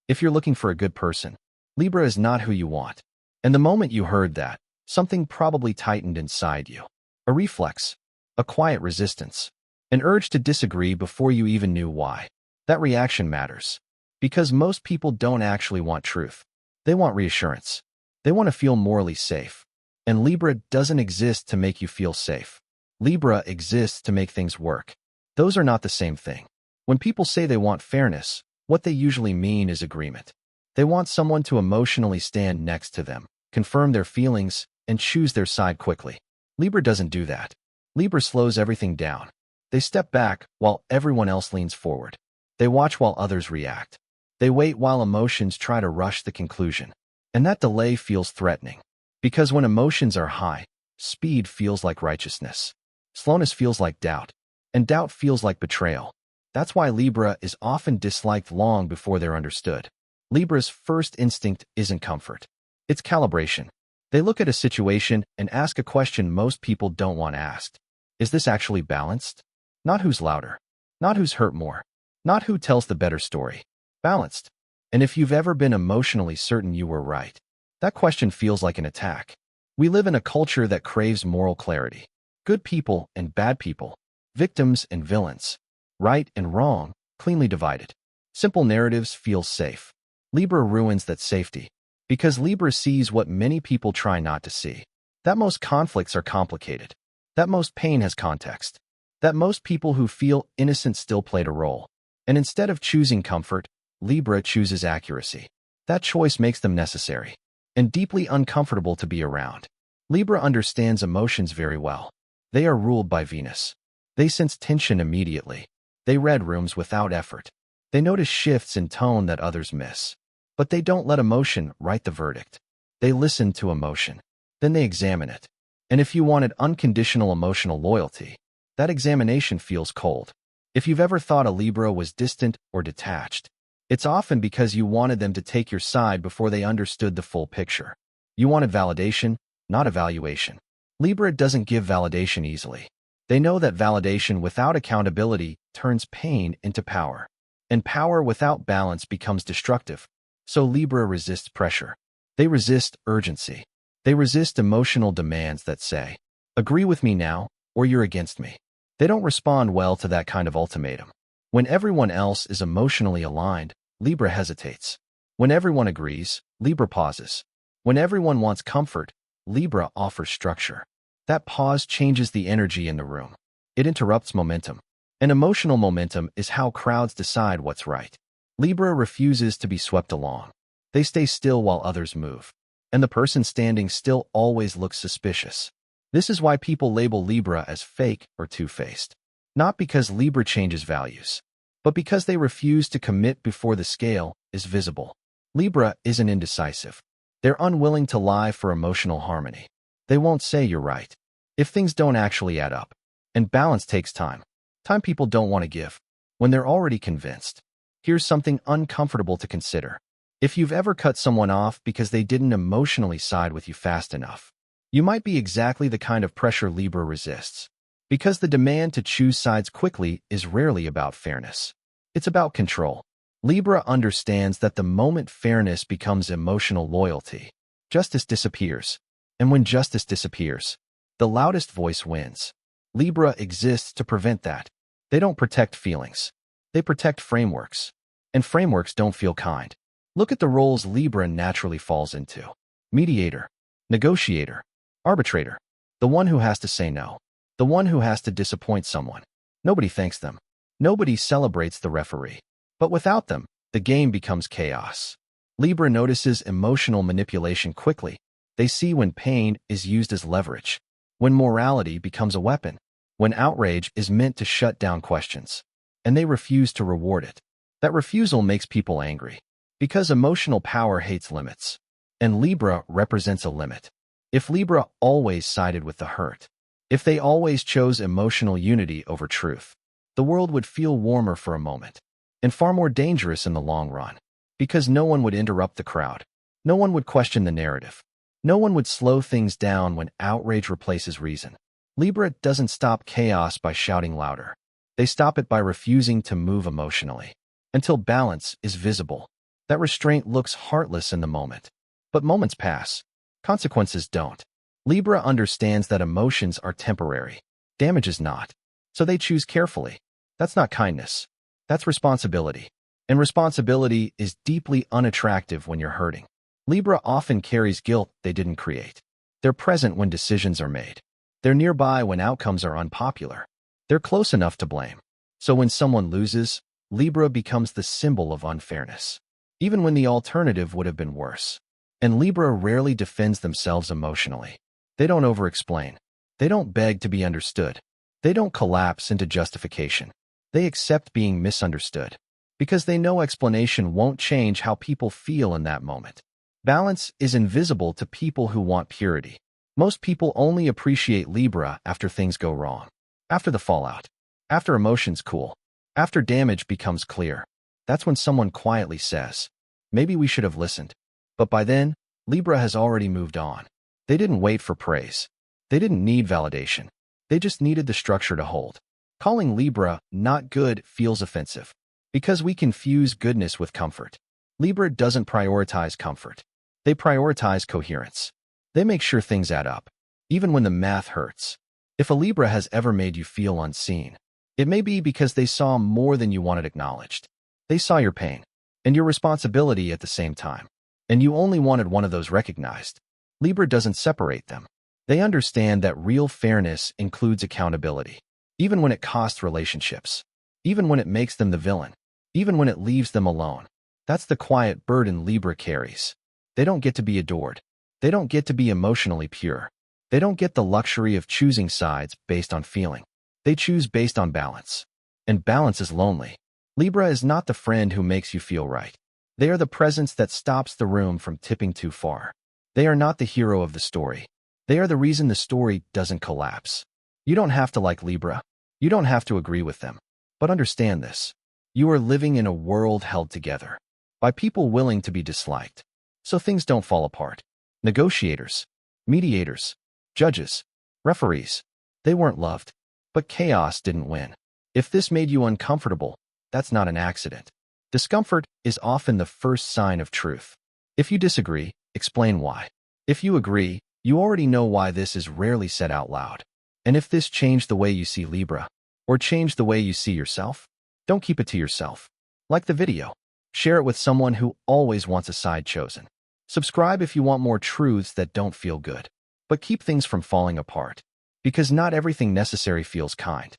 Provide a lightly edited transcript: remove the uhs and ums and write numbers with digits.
If you're looking for a good person, Libra is not who you want. And the moment you heard that, something probably tightened inside you. A reflex, a quiet resistance, an urge to disagree before you even knew why. That reaction matters. Because most people don't actually want truth. They want reassurance. They want to feel morally safe. And Libra doesn't exist to make you feel safe. Libra exists to make things work. Those are not the same thing. When people say they want fairness, what they usually mean is agreement. They want someone to emotionally stand next to them, confirm their feelings, and choose their side quickly. Libra doesn't do that. Libra slows everything down. They step back while everyone else leans forward. They watch while others react. They wait while emotions try to rush the conclusion. And that delay feels threatening. Because when emotions are high, speed feels like righteousness. Slowness feels like doubt. And doubt feels like betrayal. That's why Libra is often disliked long before they're understood. Libra's first instinct isn't comfort. It's calibration. They look at a situation and ask a question most people don't want asked. Is this actually balanced? Not who's louder. Not who's hurt more. Not who tells the better story. Balanced. And if you've ever been emotionally certain you were right, that question feels like an attack. We live in a culture that craves moral clarity. Good people and bad people. Victims and villains. Right and wrong, cleanly divided. Simple narratives feel safe. Libra ruins that safety. Because Libra sees what many people try not to see. That most conflicts are complicated. That most pain has context. That most people who feel innocent still played a role. And instead of choosing comfort, Libra chooses accuracy. That choice makes them necessary and deeply uncomfortable to be around. Libra understands emotions very well. They are ruled by Venus. They sense tension immediately. They read rooms without effort. They notice shifts in tone that others miss. But they don't let emotion write the verdict. They listen to emotion. Then they examine it. And if you wanted unconditional emotional loyalty, that examination feels cold. If you've ever thought a Libra was distant or detached, it's often because you wanted them to take your side before they understood the full picture. You wanted validation, not evaluation. Libra doesn't give validation easily. They know that validation without accountability turns pain into power. And power without balance becomes destructive. So Libra resists pressure. They resist urgency. They resist emotional demands that say, agree with me now, or you're against me. They don't respond well to that kind of ultimatum. When everyone else is emotionally aligned, Libra hesitates. When everyone agrees, Libra pauses. When everyone wants comfort, Libra offers structure. That pause changes the energy in the room. It interrupts momentum. And emotional momentum is how crowds decide what's right. Libra refuses to be swept along. They stay still while others move. And the person standing still always looks suspicious. This is why people label Libra as fake or two-faced. Not because Libra changes values, but because they refuse to commit before the scale is visible. Libra isn't indecisive. They're unwilling to lie for emotional harmony. They won't say you're right if things don't actually add up. And balance takes time. Time people don't want to give when they're already convinced. Here's something uncomfortable to consider. If you've ever cut someone off because they didn't emotionally side with you fast enough, you might be exactly the kind of pressure Libra resists. Because the demand to choose sides quickly is rarely about fairness. It's about control. Libra understands that the moment fairness becomes emotional loyalty, justice disappears. And when justice disappears, the loudest voice wins. Libra exists to prevent that. They don't protect feelings. They protect frameworks. And frameworks don't feel kind. Look at the roles Libra naturally falls into. Mediator, negotiator, arbitrator. The one who has to say no. The one who has to disappoint someone. Nobody thanks them. Nobody celebrates the referee. But without them, the game becomes chaos. Libra notices emotional manipulation quickly. They see when pain is used as leverage. When morality becomes a weapon. When outrage is meant to shut down questions. And they refuse to reward it. That refusal makes people angry. Because emotional power hates limits. And Libra represents a limit. If Libra always sided with the hurt, if they always chose emotional unity over truth, the world would feel warmer for a moment, and far more dangerous in the long run. Because no one would interrupt the crowd. No one would question the narrative. No one would slow things down when outrage replaces reason. Libra doesn't stop chaos by shouting louder. They stop it by refusing to move emotionally. Until balance is visible. That restraint looks heartless in the moment. But moments pass. Consequences don't. Libra understands that emotions are temporary. Damage is not. So they choose carefully. That's not kindness. That's responsibility. And responsibility is deeply unattractive when you're hurting. Libra often carries guilt they didn't create. They're present when decisions are made. They're nearby when outcomes are unpopular. They're close enough to blame. So when someone loses, Libra becomes the symbol of unfairness, even when the alternative would have been worse. And Libra rarely defends themselves emotionally. They don't over-explain. They don't beg to be understood. They don't collapse into justification. They accept being misunderstood, because they know explanation won't change how people feel in that moment. Balance is invisible to people who want purity. Most people only appreciate Libra after things go wrong, after the fallout, after emotions cool, after damage becomes clear. That's when someone quietly says, maybe we should have listened. But by then, Libra has already moved on. They didn't wait for praise. They didn't need validation. They just needed the structure to hold. Calling Libra not good feels offensive, because we confuse goodness with comfort. Libra doesn't prioritize comfort. They prioritize coherence. They make sure things add up, even when the math hurts. If a Libra has ever made you feel unseen, it may be because they saw more than you wanted acknowledged. They saw your pain and your responsibility at the same time, and you only wanted one of those recognized. Libra doesn't separate them. They understand that real fairness includes accountability, even when it costs relationships, even when it makes them the villain, even when it leaves them alone. That's the quiet burden Libra carries. They don't get to be adored. They don't get to be emotionally pure. They don't get the luxury of choosing sides based on feeling. They choose based on balance. And balance is lonely. Libra is not the friend who makes you feel right. They are the presence that stops the room from tipping too far. They are not the hero of the story. They are the reason the story doesn't collapse. You don't have to like Libra. You don't have to agree with them. But understand this. You are living in a world held together by people willing to be disliked, so things don't fall apart. Negotiators, mediators, judges, referees, they weren't loved, but chaos didn't win. If this made you uncomfortable, that's not an accident. Discomfort is often the first sign of truth. If you disagree, explain why. If you agree, you already know why. This is rarely said out loud. And if this changed the way you see Libra, or changed the way you see yourself, don't keep it to yourself. Like the video. Share it with someone who always wants a side chosen. Subscribe if you want more truths that don't feel good. But keep things from falling apart. Because not everything necessary feels kind.